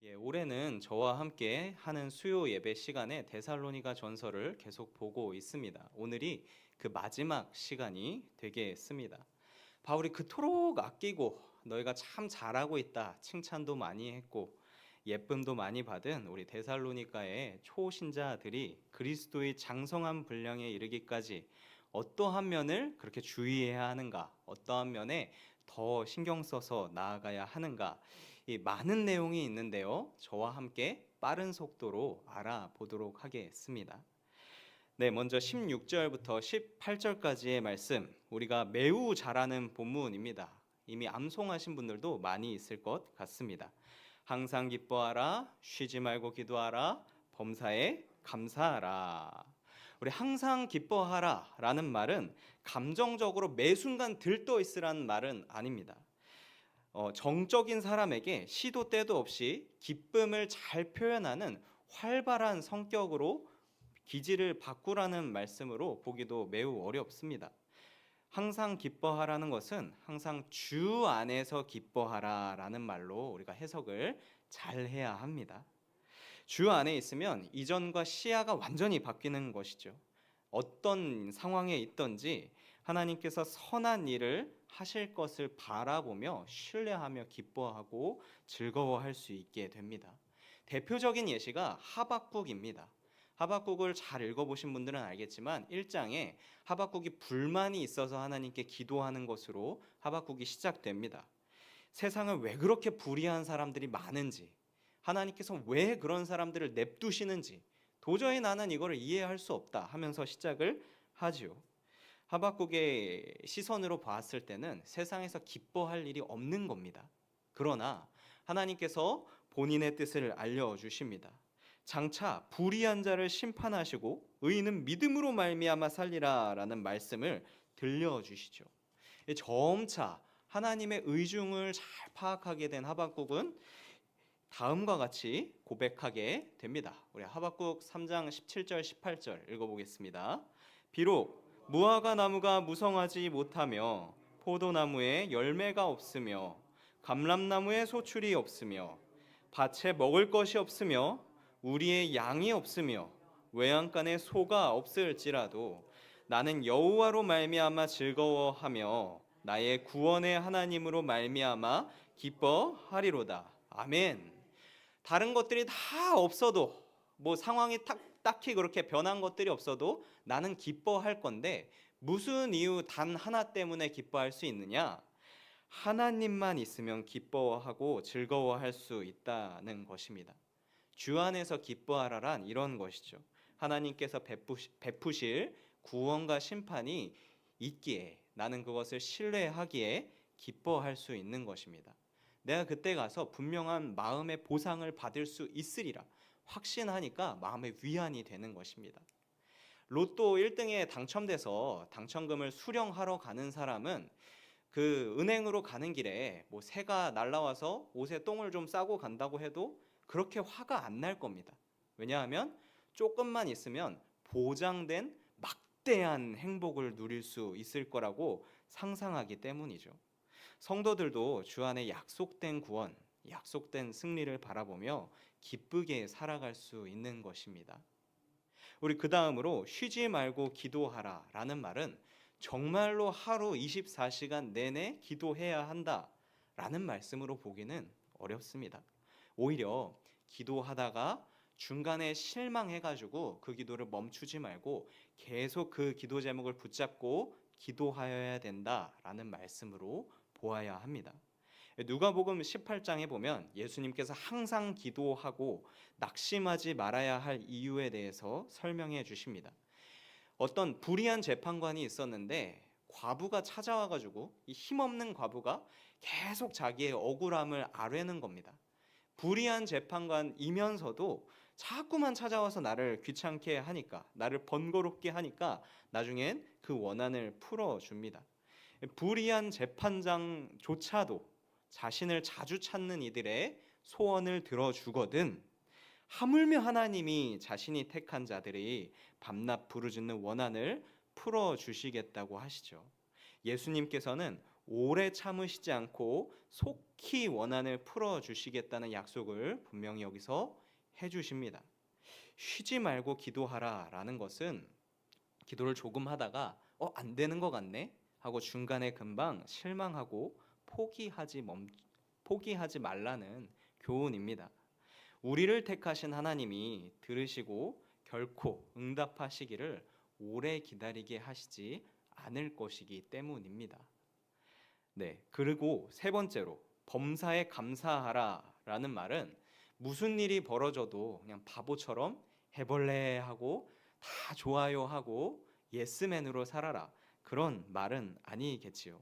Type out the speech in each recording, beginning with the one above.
올해는 저와 함께 하는 수요 예배 시간에 데살로니가 전서를 계속 보고 있습니다. 오늘이 그 마지막 시간이 되겠습니다. 바울이 그토록 아끼고 너희가 참 잘하고 있다 칭찬도 많이 했고 예쁨도 많이 받은 우리 데살로니가의 초신자들이 그리스도의 장성한 분량에 이르기까지 어떠한 면을 그렇게 주의해야 하는가, 어떠한 면에 더 신경 써서 나아가야 하는가, 이 많은 내용이 있는데요. 저와 함께 빠른 속도로 알아보도록 하겠습니다. 네, 먼저 16절부터 18절까지의 말씀, 우리가 매우 잘 아는 본문입니다. 이미 암송하신 분들도 많이 있을 것 같습니다. 항상 기뻐하라, 쉬지 말고 기도하라, 범사에 감사하라. 우리 항상 기뻐하라 라는 말은 감정적으로 매 순간 들떠 있으라는 말은 아닙니다. 정적인 사람에게 시도 때도 없이 기쁨을 잘 표현하는 활발한 성격으로 기질을 바꾸라는 말씀으로 보기도 매우 어렵습니다. 항상 기뻐하라는 것은 항상 주 안에서 기뻐하라라는 말로 우리가 해석을 잘 해야 합니다. 주 안에 있으면 이전과 시야가 완전히 바뀌는 것이죠. 어떤 상황에 있든지 하나님께서 선한 일을 하실 것을 바라보며 신뢰하며 기뻐하고 즐거워할 수 있게 됩니다. 대표적인 예시가 하박국입니다. 하박국을 잘 읽어보신 분들은 알겠지만 1장에 하박국이 불만이 있어서 하나님께 기도하는 것으로 하박국이 시작됩니다. 세상을 왜 그렇게 불의한 사람들이 많은지, 하나님께서 왜 그런 사람들을 냅두시는지 도저히 나는 이거를 이해할 수 없다 하면서 시작을 하지요. 하박국의 시선으로 봤을 때는 세상에서 기뻐할 일이 없는 겁니다. 그러나 하나님께서 본인의 뜻을 알려주십니다. 장차 불의한 자를 심판하시고 의인은 믿음으로 말미암아 살리라 라는 말씀을 들려주시죠. 점차 하나님의 의중을 잘 파악하게 된 하박국은 다음과 같이 고백하게 됩니다. 우리 하박국 3장 17절 18절 읽어보겠습니다. 비록 무화과 나무가 무성하지 못하며 포도나무에 열매가 없으며 감람나무에 소출이 없으며 밭에 먹을 것이 없으며 우리의 양이 없으며 외양간에 소가 없을지라도 나는 여호와로 말미암아 즐거워하며 나의 구원의 하나님으로 말미암아 기뻐하리로다. 아멘. 다른 것들이 다 없어도 상황이 딱히 그렇게 변한 것들이 없어도 나는 기뻐할 건데 무슨 이유 단 하나 때문에 기뻐할 수 있느냐? 하나님만 있으면 기뻐하고 즐거워할 수 있다는 것입니다. 주 안에서 기뻐하라란 이런 것이죠. 하나님께서 베푸실 구원과 심판이 있기에 나는 그것을 신뢰하기에 기뻐할 수 있는 것입니다. 내가 그때 가서 분명한 마음의 보상을 받을 수 있으리라 확신하니까 마음의 위안이 되는 것입니다. 로또 1등에 당첨돼서 당첨금을 수령하러 가는 사람은 그 은행으로 가는 길에 새가 날라와서 옷에 똥을 좀 싸고 간다고 해도 그렇게 화가 안 날 겁니다. 왜냐하면 조금만 있으면 보장된 막대한 행복을 누릴 수 있을 거라고 상상하기 때문이죠. 성도들도 주 안에 약속된 구원, 약속된 승리를 바라보며 기쁘게 살아갈 수 있는 것입니다. 우리 그 다음으로 쉬지 말고 기도하라 라는 말은 정말로 하루 24시간 내내 기도해야 한다 라는 말씀으로 보기는 어렵습니다. 오히려 기도하다가 중간에 실망해가지고 그 기도를 멈추지 말고 계속 그 기도 제목을 붙잡고 기도하여야 된다라는 말씀으로 보아야 합니다. 누가복음 18장에 보면 예수님께서 항상 기도하고 낙심하지 말아야 할 이유에 대해서 설명해 주십니다. 어떤 불의한 재판관이 있었는데 과부가 찾아와가지고 이 힘없는 과부가 계속 자기의 억울함을 아뢰는 겁니다. 불의한 재판관이면서도 자꾸만 찾아와서 나를 귀찮게 하니까, 나를 번거롭게 하니까 나중엔 그 원한을 풀어줍니다. 불의한 재판장조차도 자신을 자주 찾는 이들의 소원을 들어주거든 하물며 하나님이 자신이 택한 자들이 밤낮 부르짖는 원한을 풀어주시겠다고 하시죠. 예수님께서는 오래 참으시지 않고 속히 원한을 풀어주시겠다는 약속을 분명히 여기서 해주십니다. 쉬지 말고 기도하라라는 것은 기도를 조금 하다가 안 되는 것 같네 하고 중간에 금방 실망하고 포기하지 말라는 교훈입니다. 우리를 택하신 하나님이 들으시고 결코 응답하시기를 오래 기다리게 하시지 않을 것이기 때문입니다. 네, 그리고 세 번째로 범사에 감사하라라는 말은 무슨 일이 벌어져도 그냥 바보처럼 해볼래 하고 다 좋아요 하고 예스맨으로 살아라, 그런 말은 아니겠지요.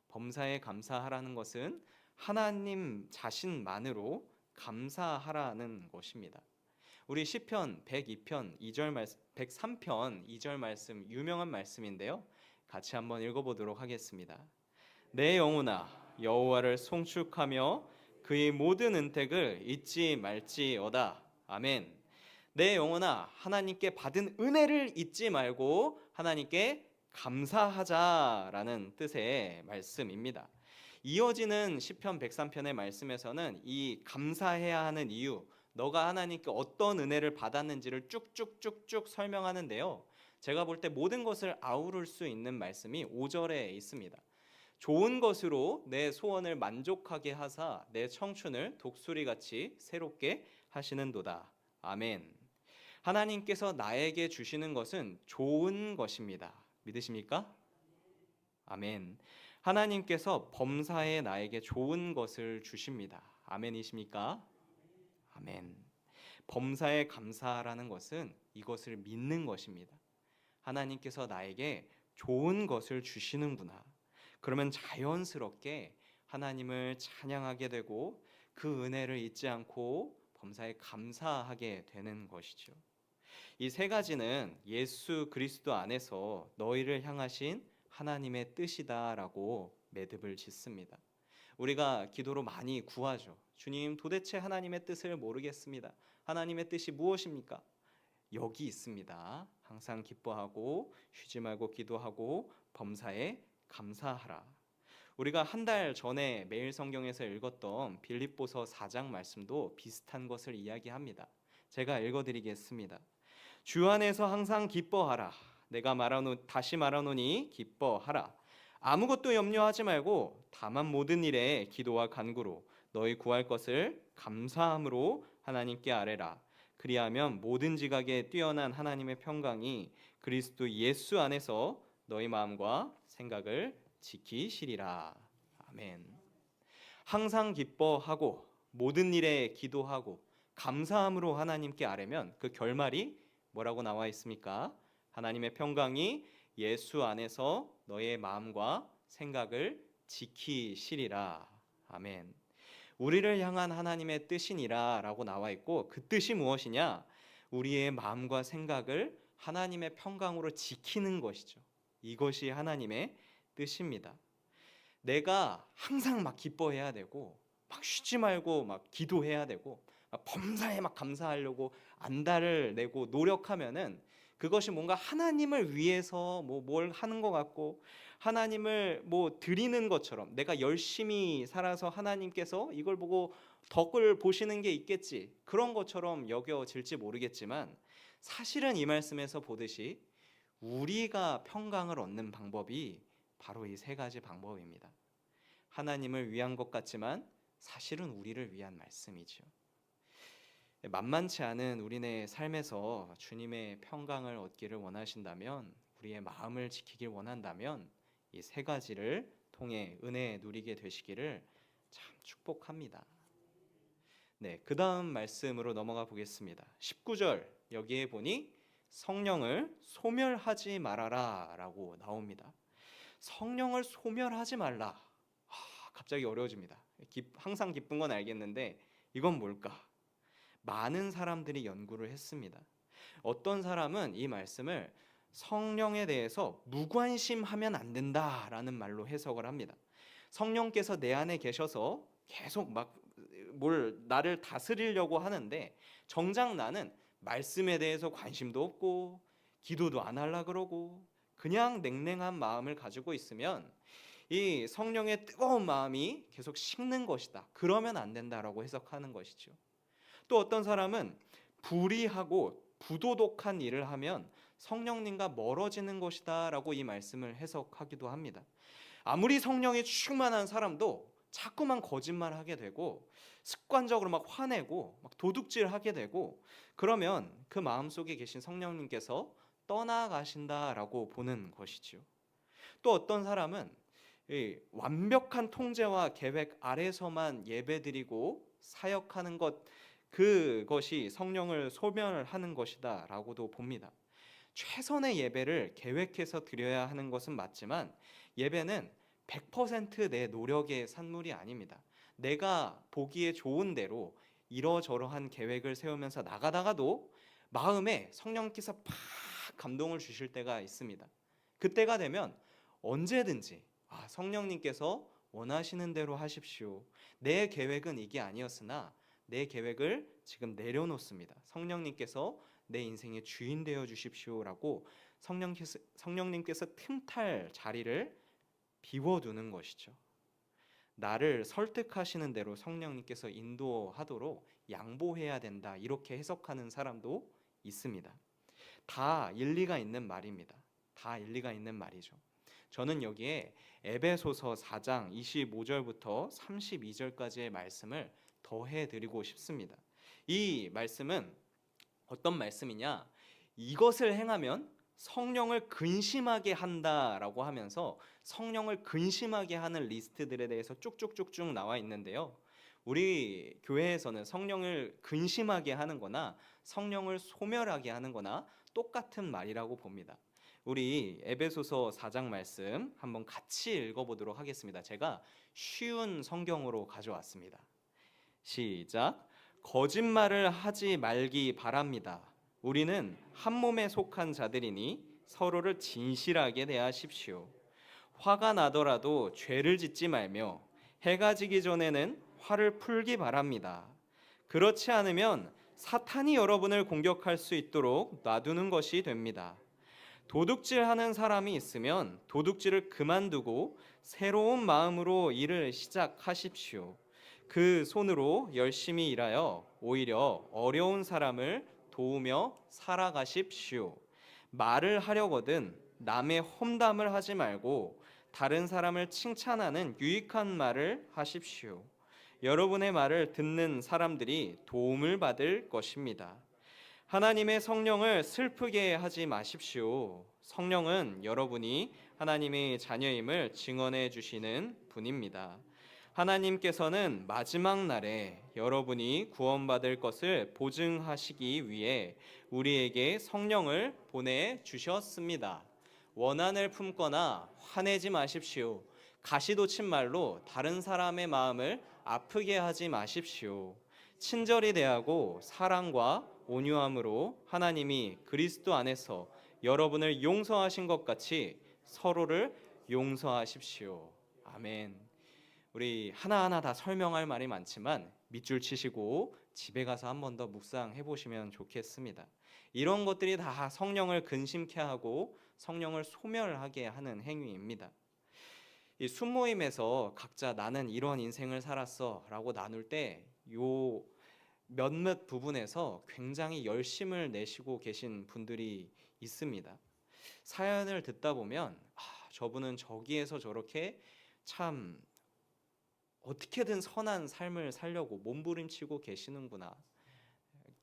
범사에 감사하라는 것은 하나님 자신만으로 감사하라는 것입니다. 우리 시편 102편 2절 말씀, 103편 2절 말씀, 유명한 말씀인데요. 같이 한번 읽어보도록 하겠습니다. 내 영혼아 여호와를 송축하며 그의 모든 은택을 잊지 말지어다. 아멘. 내 영혼아 하나님께 받은 은혜를 잊지 말고 하나님께 감사하자라는 뜻의 말씀입니다. 이어지는 시편 103편의 말씀에서는 이 감사해야 하는 이유, 너가 하나님께 어떤 은혜를 받았는지를 쭉쭉쭉쭉 설명하는데요. 제가 볼 때 모든 것을 아우를 수 있는 말씀이 5절에 있습니다. 좋은 것으로 내 소원을 만족하게 하사 내 청춘을 독수리같이 새롭게 하시는도다. 아멘. 하나님께서 나에게 주시는 것은 좋은 것입니다. 믿으십니까? 아멘. 하나님께서 범사에 나에게 좋은 것을 주십니다. 아멘이십니까? 아멘. 범사에 감사라는 것은 이것을 믿는 것입니다. 하나님께서 나에게 좋은 것을 주시는구나. 그러면 자연스럽게 하나님을 찬양하게 되고 그 은혜를 잊지 않고 범사에 감사하게 되는 것이죠. 이 세 가지는 예수 그리스도 안에서 너희를 향하신 하나님의 뜻이다라고 매듭을 짓습니다. 우리가 기도로 많이 구하죠. 주님, 도대체 하나님의 뜻을 모르겠습니다. 하나님의 뜻이 무엇입니까? 여기 있습니다. 항상 기뻐하고 쉬지 말고 기도하고 범사에 감사하라. 우리가 한 달 전에 매일 성경에서 읽었던 빌립보서 4장 말씀도 비슷한 것을 이야기합니다. 제가 읽어드리겠습니다. 주 안에서 항상 기뻐하라. 내가 다시 말하노니 기뻐하라. 아무것도 염려하지 말고 다만 모든 일에 기도와 간구로 너희 구할 것을 감사함으로 하나님께 아뢰라. 그리하면 모든 지각에 뛰어난 하나님의 평강이 그리스도 예수 안에서 너희 마음과 생각을 지키시리라. 아멘. 항상 기뻐하고 모든 일에 기도하고 감사함으로 하나님께 아뢰면 그 결말이 뭐라고 나와 있습니까? 하나님의 평강이 예수 안에서 너의 마음과 생각을 지키시리라. 아멘. 우리를 향한 하나님의 뜻이니라 라고 나와 있고, 그 뜻이 무엇이냐? 우리의 마음과 생각을 하나님의 평강으로 지키는 것이죠. 이것이 하나님의 뜻입니다. 내가 항상 막 기뻐해야 되고 막 쉬지 말고 막 기도해야 되고 막 범사에 막 감사하려고 안달을 내고 노력하면은 그것이 뭔가 하나님을 위해서 뭘 하는 것 같고 하나님을 드리는 것처럼 내가 열심히 살아서 하나님께서 이걸 보고 덕을 보시는 게 있겠지, 그런 것처럼 여겨질지 모르겠지만 사실은 이 말씀에서 보듯이 우리가 평강을 얻는 방법이 바로 이 세 가지 방법입니다. 하나님을 위한 것 같지만 사실은 우리를 위한 말씀이죠. 만만치 않은 우리네 삶에서 주님의 평강을 얻기를 원하신다면, 우리의 마음을 지키길 원한다면 이 세 가지를 통해 은혜 누리게 되시기를 참 축복합니다. 네, 그 다음 말씀으로 넘어가 보겠습니다. 19절 여기에 보니 성령을 소멸하지 말아라 라고 나옵니다. 성령을 소멸하지 말라. 갑자기 어려워집니다. 항상 기쁜 건 알겠는데 이건 뭘까? 많은 사람들이 연구를 했습니다. 어떤 사람은 이 말씀을 성령에 대해서 무관심하면 안 된다라는 말로 해석을 합니다. 성령께서 내 안에 계셔서 계속 나를 다스리려고 하는데 정작 나는 말씀에 대해서 관심도 없고 기도도 안 하려고 그러고 그냥 냉랭한 마음을 가지고 있으면 이 성령의 뜨거운 마음이 계속 식는 것이다. 그러면 안 된다라고 해석하는 것이죠. 또 어떤 사람은 불의하고 부도덕한 일을 하면 성령님과 멀어지는 것이다라고 이 말씀을 해석하기도 합니다. 아무리 성령이 충만한 사람도 자꾸만 거짓말하게 되고 습관적으로 막 화내고 막 도둑질하게 되고 그러면 그 마음속에 계신 성령님께서 떠나가신다라고 보는 것이죠. 또 어떤 사람은 이 완벽한 통제와 계획 아래서만 예배드리고 사역하는 것, 그것이 성령을 소멸하는 것이다라고도 봅니다. 최선의 예배를 계획해서 드려야 하는 것은 맞지만 예배는 100% 내 노력의 산물이 아닙니다. 내가 보기에 좋은 대로 이러저러한 계획을 세우면서 나가다가도 마음에 성령께서 팍 감동을 주실 때가 있습니다. 그때가 되면 언제든지 성령님께서 원하시는 대로 하십시오. 내 계획은 이게 아니었으나 내 계획을 지금 내려놓습니다. 성령님께서 내 인생의 주인 되어 주십시오라고 성령님께서 틈탈 자리를 비워두는 것이죠. 나를 설득하시는 대로 성령님께서 인도하도록 양보해야 된다, 이렇게 해석하는 사람도 있습니다. 다 일리가 있는 말입니다. 다 일리가 있는 말이죠. 저는 여기에 에베소서 4장 25절부터 32절까지의 말씀을 더해드리고 싶습니다. 이 말씀은 어떤 말씀이냐? 이것을 행하면 성령을 근심하게 한다라고 하면서 성령을 근심하게 하는 리스트들에 대해서 쭉쭉쭉쭉 나와 있는데요. 우리 교회에서는 성령을 근심하게 하는 거나 성령을 소멸하게 하는 거나 똑같은 말이라고 봅니다. 우리 에베소서 4장 말씀 한번 같이 읽어보도록 하겠습니다. 제가 쉬운 성경으로 가져왔습니다. 시작. 거짓말을 하지 말기 바랍니다. 우리는 한 몸에 속한 자들이니 서로를 진실하게 대하십시오. 화가 나더라도 죄를 짓지 말며 해가 지기 전에는 화를 풀기 바랍니다. 그렇지 않으면 사탄이 여러분을 공격할 수 있도록 놔두는 것이 됩니다. 도둑질하는 사람이 있으면 도둑질을 그만두고 새로운 마음으로 일을 시작하십시오. 그 손으로 열심히 일하여 오히려 어려운 사람을 도우며 살아가십시오. 말을 하려거든 남의 험담을 하지 말고 다른 사람을 칭찬하는 유익한 말을 하십시오. 여러분의 말을 듣는 사람들이 도움을 받을 것입니다. 하나님의 성령을 슬프게 하지 마십시오. 성령은 여러분이 하나님의 자녀임을 증언해 주시는 분입니다. 하나님께서는 마지막 날에 여러분이 구원받을 것을 보증하시기 위해 우리에게 성령을 보내주셨습니다. 원한을 품거나 화내지 마십시오. 가시돋친 말로 다른 사람의 마음을 아프게 하지 마십시오. 친절히 대하고 사랑과 온유함으로 하나님이 그리스도 안에서 여러분을 용서하신 것 같이 서로를 용서하십시오. 아멘. 우리 하나하나 다 설명할 말이 많지만 밑줄 치시고 집에 가서 한 번 더 묵상해 보시면 좋겠습니다. 이런 것들이 다 성령을 근심케 하고 성령을 소멸하게 하는 행위입니다. 이 순모임에서 각자 나는 이런 인생을 살았어 라고 나눌 때 요 몇몇 부분에서 굉장히 열심을 내시고 계신 분들이 있습니다. 사연을 듣다 보면 저분은 저기에서 저렇게 참 어떻게든 선한 삶을 살려고 몸부림치고 계시는구나,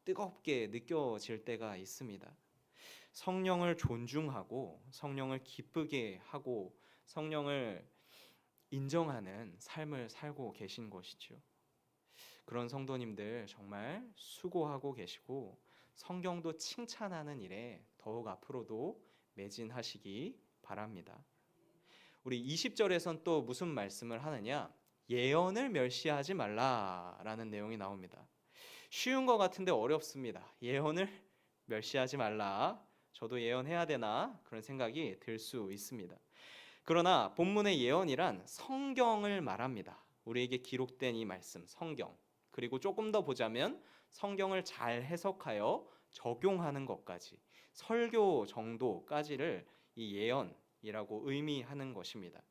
뜨겁게 느껴질 때가 있습니다. 성령을 존중하고 성령을 기쁘게 하고 성령을 인정하는 삶을 살고 계신 것이죠. 그런 성도님들 정말 수고하고 계시고 성경도 칭찬하는 일에 더욱 앞으로도 매진하시기 바랍니다. 우리 20절에선 또 무슨 말씀을 하느냐? 예언을 멸시하지 말라라는 내용이 나옵니다. 쉬운 것 같은데 어렵습니다. 예언을 멸시하지 말라. 저도 예언해야 되나? 그런 생각이 들 수 있습니다. 그러나 본문의 예언이란 성경을 말합니다. 우리에게 기록된 이 말씀, 성경. 그리고 조금 더 보자면 성경을 잘 해석하여 적용하는 것까지, 설교 정도까지를 이 예언이라고 의미하는 것입니다.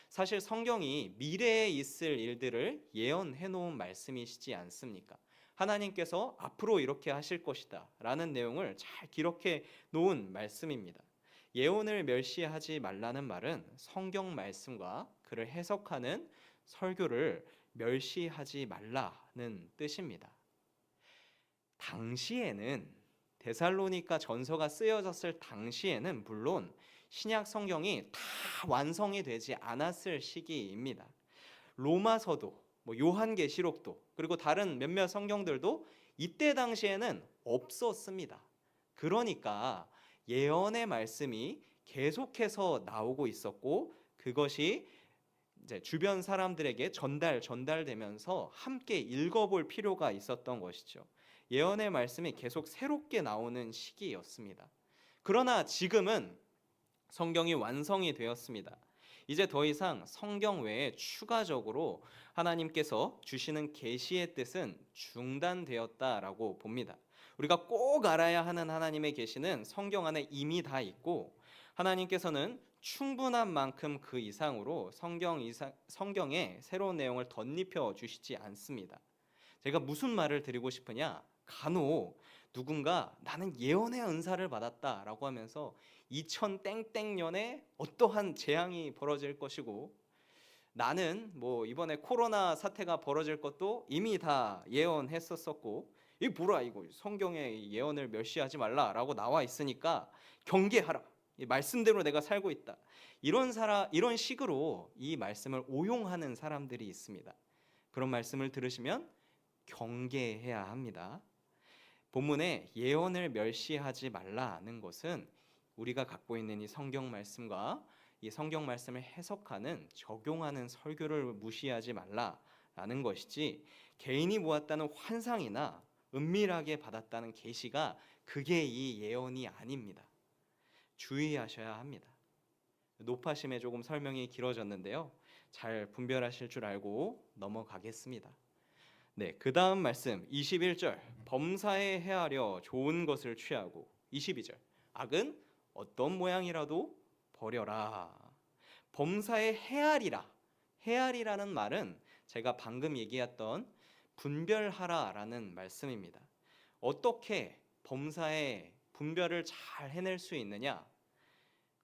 사실 성경이 미래에 있을 일들을 예언해 놓은 말씀이시지 않습니까? 하나님께서 앞으로 이렇게 하실 것이다 라는 내용을 잘 기록해 놓은 말씀입니다. 예언을 멸시하지 말라는 말은 성경 말씀과 그를 해석하는 설교를 멸시하지 말라는 뜻입니다. 당시에는 데살로니가 전서가 쓰여졌을 당시에는 물론 신약 성경이 다 완성이 되지 않았을 시기입니다. 로마서도 요한계시록도 그리고 다른 몇몇 성경들도 이때 당시에는 없었습니다. 그러니까 예언의 말씀이 계속해서 나오고 있었고 그것이 이제 주변 사람들에게 전달되면서 함께 읽어볼 필요가 있었던 것이죠. 예언의 말씀이 계속 새롭게 나오는 시기였습니다. 그러나 지금은 성경이 완성이 되었습니다. 이제 더 이상 성경 외에 추가적으로 하나님께서 주시는 계시의 뜻은 중단되었다라고 봅니다. 우리가 꼭 알아야 하는 하나님의 계시는 성경 안에 이미 다 있고 하나님께서는 충분한 만큼 그 이상으로 성경에 새로운 내용을 덧입혀 주시지 않습니다. 제가 무슨 말을 드리고 싶으냐? 간혹 누군가 나는 예언의 은사를 받았다라고 하면서 2000 땡땡년에 어떠한 재앙이 벌어질 것이고 나는 이번에 코로나 사태가 벌어질 것도 이미 다 예언했었었고 이 뭐라 이거 성경에 예언을 멸시하지 말라라고 나와 있으니까 경계하라. 이 말씀대로 내가 살고 있다. 이런 식으로 이 말씀을 오용하는 사람들이 있습니다. 그런 말씀을 들으시면 경계해야 합니다. 본문에 예언을 멸시하지 말라는 것은 우리가 갖고 있는 이 성경 말씀과 이 성경 말씀을 해석하는 적용하는 설교를 무시하지 말라라는 것이지 개인이 보았다는 환상이나 은밀하게 받았다는 계시가 그게 이 예언이 아닙니다. 주의하셔야 합니다. 높아심에 조금 설명이 길어졌는데요. 잘 분별하실 줄 알고 넘어가겠습니다. 네, 그 다음 말씀 21절 범사에 헤아려 좋은 것을 취하고 22절 악은 어떤 모양이라도 버려라. 범사에 헤아리라는 말은 제가 방금 얘기했던 분별하라라는 말씀입니다. 어떻게 범사에 분별을 잘 해낼 수 있느냐?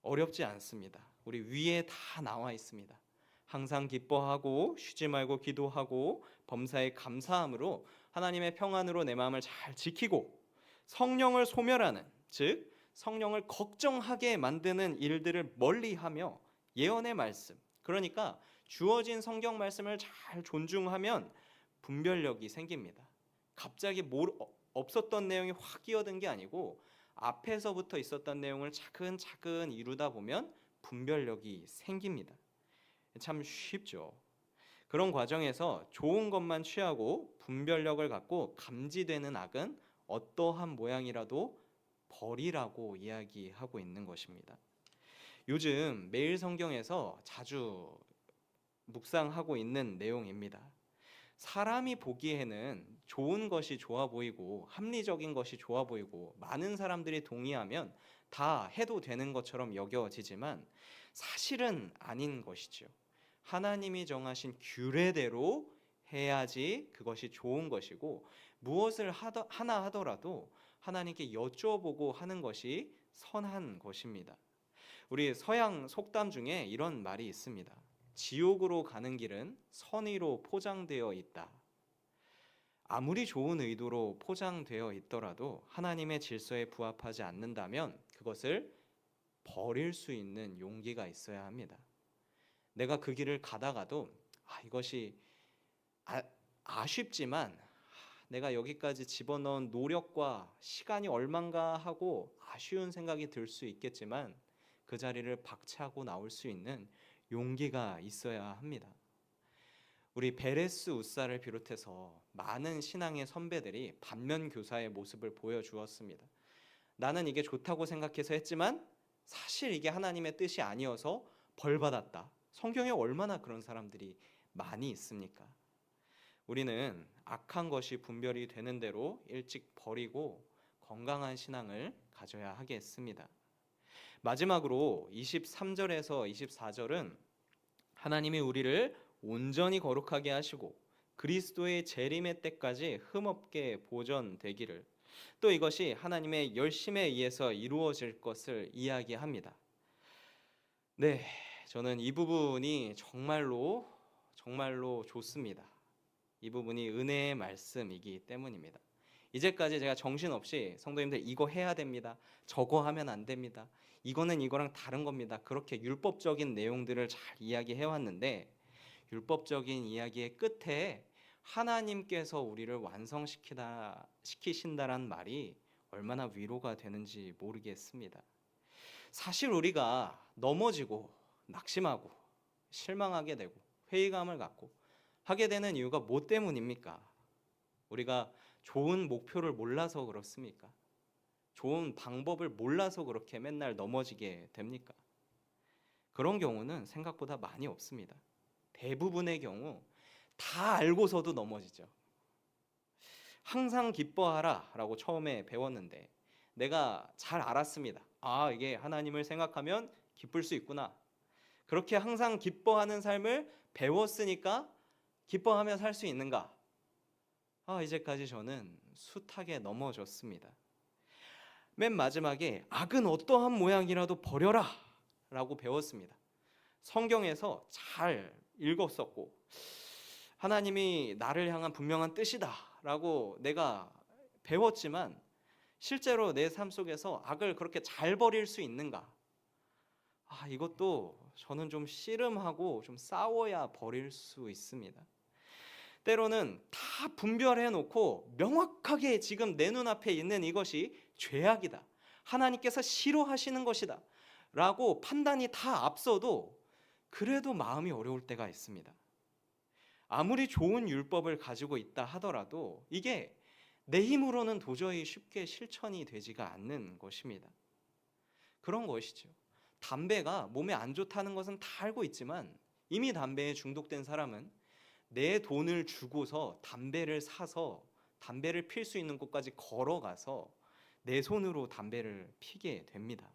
어렵지 않습니다. 우리 위에 다 나와 있습니다. 항상 기뻐하고 쉬지 말고 기도하고 범사에 감사함으로 하나님의 평안으로 내 마음을 잘 지키고 성령을 소멸하는 즉 성령을 걱정하게 만드는 일들을 멀리하며 예언의 말씀 그러니까 주어진 성경 말씀을 잘 존중하면 분별력이 생깁니다. 갑자기 없었던 내용이 확 끼어든 게 아니고 앞에서부터 있었던 내용을 차근차근 이루다 보면 분별력이 생깁니다. 참 쉽죠. 그런 과정에서 좋은 것만 취하고 분별력을 갖고 감지되는 악은 어떠한 모양이라도 버리라고 이야기하고 있는 것입니다. 요즘 매일 성경에서 자주 묵상하고 있는 내용입니다. 사람이 보기에는 좋은 것이 좋아 보이고 합리적인 것이 좋아 보이고 많은 사람들이 동의하면 다 해도 되는 것처럼 여겨지지만 사실은 아닌 것이죠. 하나님이 정하신 규례대로 해야지 그것이 좋은 것이고 무엇을 하나 하더라도 하나님께 여쭤보고 하는 것이 선한 것입니다. 우리 서양 속담 중에 이런 말이 있습니다. 지옥으로 가는 길은 선의로 포장되어 있다. 아무리 좋은 의도로 포장되어 있더라도 하나님의 질서에 부합하지 않는다면 그것을 버릴 수 있는 용기가 있어야 합니다. 내가 그 길을 가다가도 이것이 아쉽지만 내가 여기까지 집어넣은 노력과 시간이 얼만가 하고 아쉬운 생각이 들 수 있겠지만 그 자리를 박차고 나올 수 있는 용기가 있어야 합니다. 우리 베레스 우사를 비롯해서 많은 신앙의 선배들이 반면 교사의 모습을 보여주었습니다. 나는 이게 좋다고 생각해서 했지만 사실 이게 하나님의 뜻이 아니어서 벌받았다. 성경에 얼마나 그런 사람들이 많이 있습니까? 우리는 악한 것이 분별이 되는 대로 일찍 버리고 건강한 신앙을 가져야 하겠습니다. 마지막으로 23절에서 24절은 하나님이 우리를 온전히 거룩하게 하시고 그리스도의 재림의 때까지 흠없게 보존되기를, 또 이것이 하나님의 열심에 의해서 이루어질 것을 이야기합니다. 네, 저는 이 부분이 정말로 좋습니다. 이 부분이 은혜의 말씀이기 때문입니다. 이제까지 제가 정신없이 성도님들 이거 해야 됩니다, 저거 하면 안 됩니다, 이거는 이거랑 다른 겁니다, 그렇게 율법적인 내용들을 잘 이야기해 왔는데, 율법적인 이야기의 끝에 하나님께서 우리를 시키신다란 말이 얼마나 위로가 되는지 모르겠습니다. 사실 우리가 넘어지고 낙심하고 실망하게 되고 회의감을 갖고 하게 되는 이유가 뭐 때문입니까? 우리가 좋은 목표를 몰라서 그렇습니까? 좋은 방법을 몰라서 그렇게 맨날 넘어지게 됩니까? 그런 경우는 생각보다 많이 없습니다. 대부분의 경우 다 알고서도 넘어지죠. 항상 기뻐하라 라고 처음에 배웠는데 내가 잘 알았습니다. 이게 하나님을 생각하면 기쁠 수 있구나. 그렇게 항상 기뻐하는 삶을 배웠으니까 기뻐하며 살 수 있는가? 이제까지 저는 숱하게 넘어졌습니다. 맨 마지막에 악은 어떠한 모양이라도 버려라 라고 배웠습니다. 성경에서 잘 읽었었고 하나님이 나를 향한 분명한 뜻이다 라고 내가 배웠지만 실제로 내 삶 속에서 악을 그렇게 잘 버릴 수 있는가? 이것도 저는 좀 씨름하고 좀 싸워야 버릴 수 있습니다. 때로는 다 분별해 놓고 명확하게 지금 내 눈앞에 있는 이것이 죄악이다, 하나님께서 싫어하시는 것이다 라고 판단이 다 앞서도 그래도 마음이 어려울 때가 있습니다. 아무리 좋은 율법을 가지고 있다 하더라도 이게 내 힘으로는 도저히 쉽게 실천이 되지가 않는 것입니다. 그런 것이죠. 담배가 몸에 안 좋다는 것은 다 알고 있지만 이미 담배에 중독된 사람은 내 돈을 주고서 담배를 사서 담배를 필 수 있는 곳까지 걸어가서 내 손으로 담배를 피게 됩니다.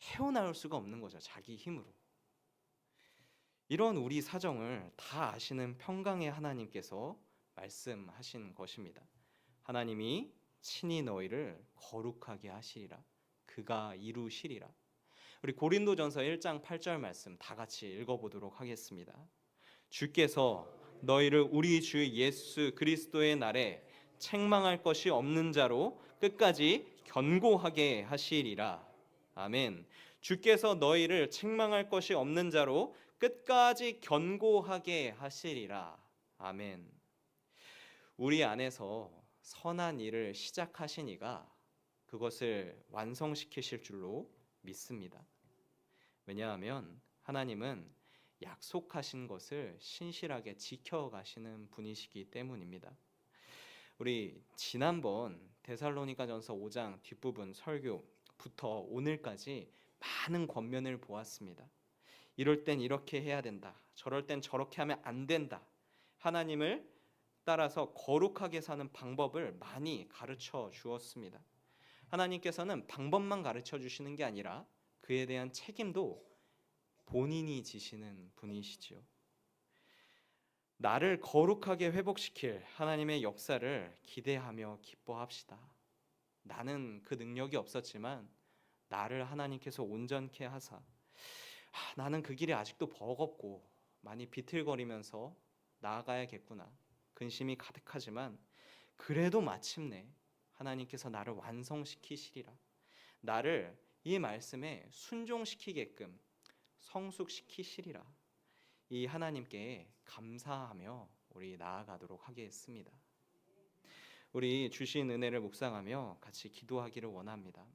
헤어나올 수가 없는 거죠, 자기 힘으로. 이런 우리 사정을 다 아시는 평강의 하나님께서 말씀하신 것입니다. 하나님이 친히 너희를 거룩하게 하시리라, 그가 이루시리라. 우리 고린도전서 1장 8절 말씀 다 같이 읽어보도록 하겠습니다. 주께서 너희를 우리 주 예수 그리스도의 날에 책망할 것이 없는 자로 끝까지 견고하게 하시리라. 아멘. 주께서 너희를 책망할 것이 없는 자로 끝까지 견고하게 하시리라. 아멘. 우리 안에서 선한 일을 시작하시니가 그것을 완성시키실 줄로 믿습니다. 왜냐하면 하나님은 약속하신 것을 신실하게 지켜가시는 분이시기 때문입니다. 우리 지난번 데살로니가전서 5장 뒷부분 설교부터 오늘까지 많은 권면을 보았습니다. 이럴 땐 이렇게 해야 된다, 저럴 땐 저렇게 하면 안 된다, 하나님을 따라서 거룩하게 사는 방법을 많이 가르쳐 주었습니다. 하나님께서는 방법만 가르쳐 주시는 게 아니라 그에 대한 책임도 본인이 지시는 분이시죠. 나를 거룩하게 회복시킬 하나님의 역사를 기대하며 기뻐합시다. 나는 그 능력이 없었지만 나를 하나님께서 온전케 하사 나는 그 길이 아직도 버겁고 많이 비틀거리면서 나아가야겠구나 근심이 가득하지만 그래도 마침내 하나님께서 나를 완성시키시리라, 나를 이 말씀에 순종시키게끔 성숙시키시리라, 이 하나님께 감사하며 우리 나아가도록 하겠습니다. 우리 주신 은혜를 묵상하며 같이 기도하기를 원합니다.